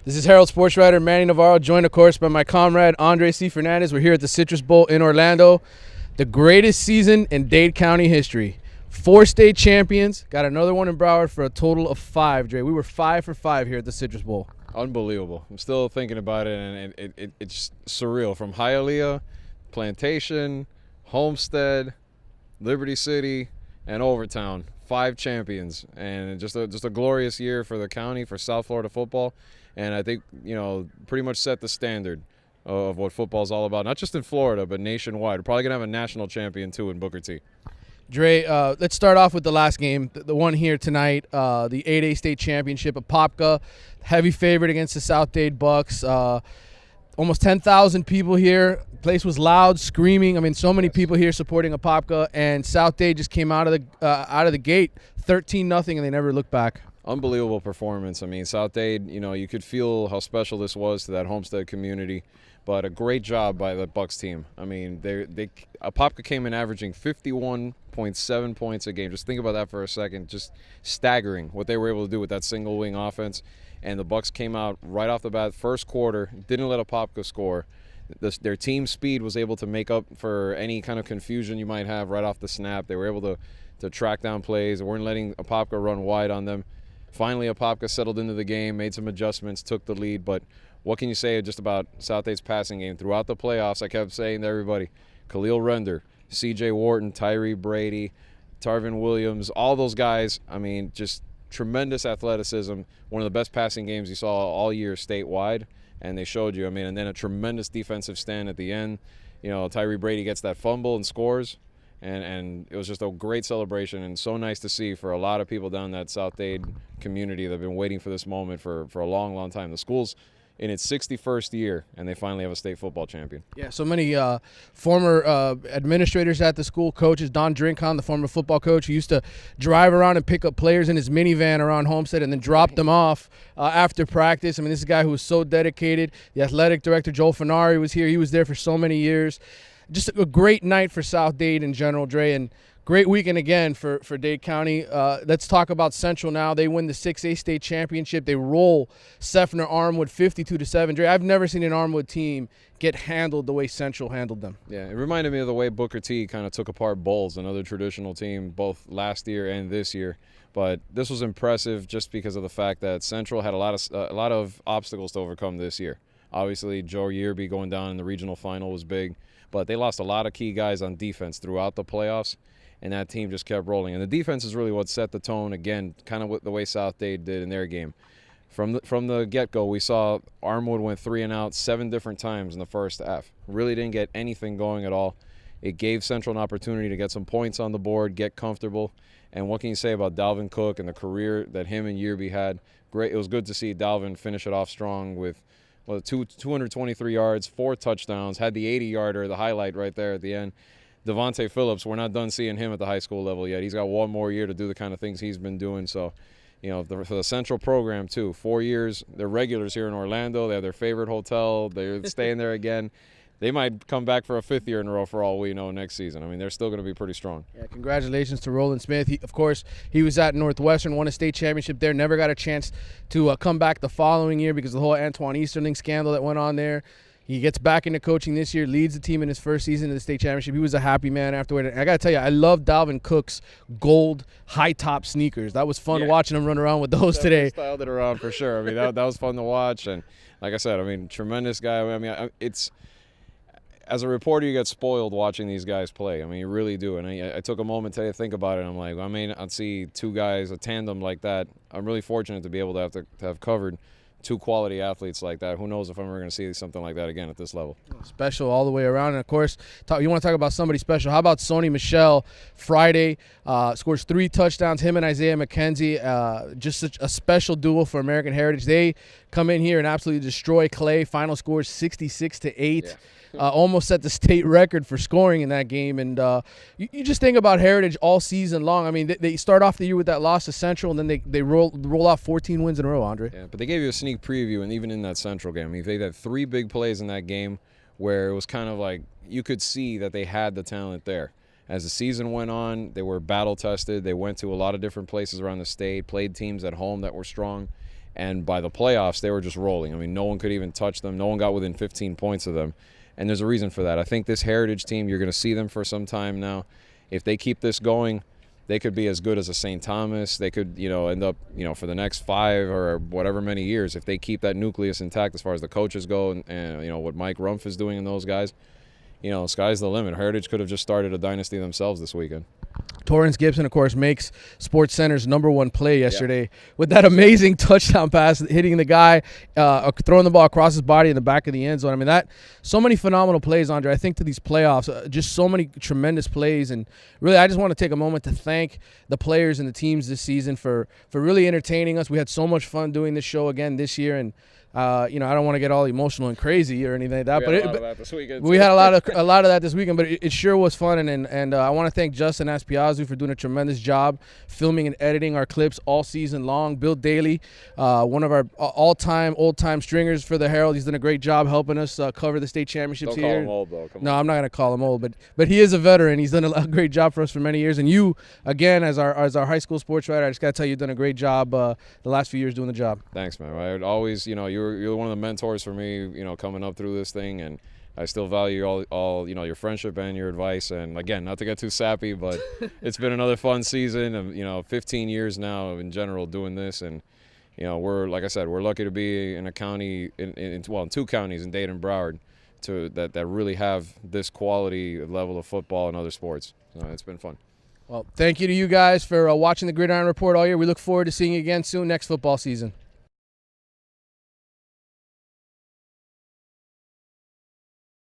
This is Herald sports writer Manny Navarro, joined of course by my comrade Andre C. Fernandez. We're here at the Citrus Bowl in Orlando. The greatest season in Dade County history. 4 state champions, got another one in Broward for a total of 5, Dre. We were 5 for 5 here at the Citrus Bowl. Unbelievable. I'm still thinking about it, and it's surreal. From Hialeah, Plantation, Homestead, Liberty City, and Overtown. 5 champions, and just a glorious year for the county, for South Florida football. And I think, pretty much set the standard of what football is all about, not just in Florida, but nationwide. We're probably going to have a national champion, too, in Booker T. Dre, let's start off with the last game, the one here tonight, the 8A state championship. Apopka, heavy favorite against the South Dade Bucks. Almost 10,000 people here. Place was loud, screaming. I mean, so many people here supporting Apopka, and South Dade just came out of the gate 13-0, and they never looked back. Unbelievable performance. I mean, South Dade, you could feel how special this was to that Homestead community, but a great job by the Bucks team. I mean, Apopka came in averaging 51.7 points a game. Just think about that for a second. Just staggering what they were able to do with that single wing offense. And the Bucks came out right off the bat, first quarter, didn't let Apopka score. Their team speed was able to make up for any kind of confusion you might have right off the snap. They were able to track down plays. They weren't letting Apopka run wide on them. Finally, Apopka settled into the game, made some adjustments, took the lead. But what can you say just about South Dade's passing game? Throughout the playoffs, I kept saying to everybody, Khalil Render, C.J. Wharton, Tyree Brady, Tarvin Williams, all those guys, I mean, just tremendous athleticism. One of the best passing games you saw all year statewide, and they showed you. I mean, and then a tremendous defensive stand at the end. Tyree Brady gets that fumble and scores. And it was just a great celebration, and so nice to see for a lot of people down that South Dade community that have been waiting for this moment for a long, long time. The school's in its 61st year, and they finally have a state football champion. Yeah, so many former administrators at the school, coaches. Don Drinkon, the former football coach, who used to drive around and pick up players in his minivan around Homestead and then drop them off after practice. I mean, this is a guy who was so dedicated. The athletic director, Joel Fernari, was here. He was there for so many years. Just a great night for South Dade in general, Dre, and great weekend again for Dade County. Let's talk about Central now. They win the 6A state championship. They roll Seffner Armwood 52-7. Dre, I've never seen an Armwood team get handled the way Central handled them. Yeah, it reminded me of the way Booker T kind of took apart Bulls, another traditional team, both last year and this year. But this was impressive just because of the fact that Central had a lot of obstacles to overcome this year. Obviously, Joe Yearby going down in the regional final was big. But they lost a lot of key guys on defense throughout the playoffs, and that team just kept rolling. And the defense is really what set the tone, again, kind of the way South Dade did in their game. From the get-go, we saw Armwood went 3 and out 7 different times in the first half. Really didn't get anything going at all. It gave Central an opportunity to get some points on the board, get comfortable. And what can you say about Dalvin Cook and the career that him and Yearby had? Great. It was good to see Dalvin finish it off strong with 223 yards, 4 touchdowns, had the 80-yarder, the highlight right there at the end. Devontae Phillips, we're not done seeing him at the high school level yet. He's got 1 more year to do the kind of things he's been doing. So, for the Central program, too, 4 years. They're regulars here in Orlando. They have their favorite hotel. They're staying there again. They might come back for a 5th year in a row for all we know next season. I mean, they're still going to be pretty strong. Yeah, congratulations to Roland Smith. Of course, he was at Northwestern, won a state championship there, never got a chance to come back the following year because of the whole Antoine Easterling scandal that went on there. He gets back into coaching this year, leads the team in his first season of the state championship. He was a happy man afterward. And I got to tell you, I love Dalvin Cook's gold high-top sneakers. That was fun watching him run around with those today. Styled it around for sure. I mean, that was fun to watch. And like I said, I mean, tremendous guy. I mean, as a reporter, you get spoiled watching these guys play. I mean, you really do. And I took a moment today to think about it. I'm like, I mean, I'd see 2 guys, a tandem like that. I'm really fortunate to be able to have covered 2 quality athletes like that. Who knows if I'm ever going to see something like that again at this level. Special all the way around. And, of course, you want to talk about somebody special. How about Sony Michel Friday? Scores 3 touchdowns, him and Isaiah McKenzie. Just such a special duo for American Heritage. They come in here and absolutely destroy Clay. Final score is 66-8. Yeah. Almost set the state record for scoring in that game. And you just think about Heritage all season long. I mean, they start off the year with that loss to Central, and then they roll off 14 wins in a row, Andre. Yeah, but they gave you a sneak preview, and even in that Central game, I mean, they had 3 big plays in that game where it was kind of like you could see that they had the talent there. As the season went on, they were battle-tested. They went to a lot of different places around the state, played teams at home that were strong. And by the playoffs, they were just rolling. I mean, no one could even touch them. No one got within 15 points of them. And there's a reason for that. I think this Heritage team, you're going to see them for some time now. If they keep this going, they could be as good as a St. Thomas. They could, end up, for the next 5 or whatever many years, if they keep that nucleus intact as far as the coaches go and what Mike Rumpf is doing and those guys, sky's the limit. Heritage could have just started a dynasty themselves this weekend. Torrance Gibson, of course, makes Sports Center's #1 play yesterday with that amazing touchdown pass, hitting the guy, throwing the ball across his body in the back of the end zone. I mean, so many phenomenal plays, Andre. I think to these playoffs, just so many tremendous plays. And really, I just want to take a moment to thank the players and the teams this season for really entertaining us. We had so much fun doing this show again this year, and I don't want to get all emotional and crazy or anything like that. We had a lot of that this weekend. We had a lot of that this weekend, but it sure was fun. And I want to thank Justin Aspiazu for doing a tremendous job filming and editing our clips all season long. Bill Daly, one of our all-time, old-time stringers for the Herald, he's done a great job helping us cover the state championships here. Don't call him old, though. Come on. I'm not going to call him old, but he is a veteran. He's done a great job for us for many years. And you, again, as our high school sports writer, I just got to tell you, you've done a great job the last few years doing the job. Thanks, man. I would always, you're one of the mentors for me, coming up through this thing, and I still value all your friendship and your advice. And again, not to get too sappy, but it's been another fun season of 15 years now in general doing this, and we're, like I said, we're lucky to be in a county in 2 counties in Dade and Broward that really have this quality level of football and other sports. So it's been fun. Well, thank you to you guys for watching the Gridiron Report all year. We look forward to seeing you again soon next football season.